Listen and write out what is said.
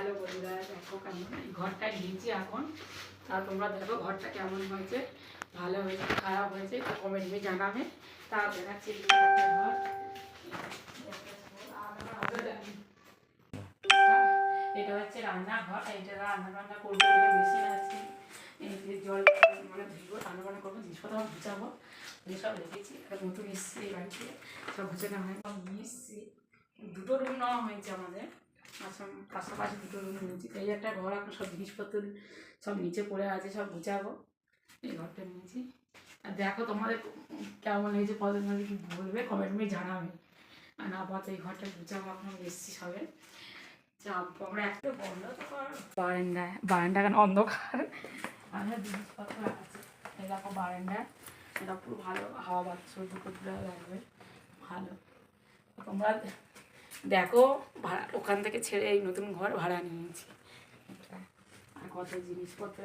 Hello বন্ধুরা, দেখো কেমন এই ঘরটা নিয়েছি এখন। তা তোমরা দেখো ঘরটা কেমন হয়েছে, ভালো হয়েছে খারাপ হয়েছে তা কমেন্টে জানাবে। তা দেখাচ্ছি ঘর। এটা হচ্ছে রান্নাঘর, এইটা রান্না বান্না করবো, মেশিন আছে, এই যে জল মানে ধুবো, রান্না বান্না করবো, জিনিসপত্র আমার গুছাবো, সব রেখেছি। একটা নতুন এসছি এই বাড়িতে, সব গুছানো হয়, সব নিয়ে এসছি। দুটো রুম নেওয়া হয়েছে আমাদের, পাশাপাশি দুটো রুম নিয়েছি। এই একটা ঘর, এখন সব জিনিসপত্র সব নিচে পড়ে আছে, সব গুছাবো। এই ঘরটা নিয়েছি। আর দেখো তোমাদের কেমন হয়েছে, পছন্দ হলে কি বলবে, কমেন্টে জানাবে। আর আপাতত এই ঘরটা গুছাবো, এখন এসছি সবে যাবো আমরা। একটা বন্ধ তো বারান্দা কেন অন্ধকার, আমার জিনিসপত্র আছে। এই দেখো বারান্দা, এটা পুরো ভালো হাওয়া বাতাস সহ্য করতে লাগবে, ভালো। তোমরা দেখো, ভাড়া ওখান থেকে ছেড়ে এই নতুন ঘর ভাড়া নিয়েছি। আর কত জিনিসপত্র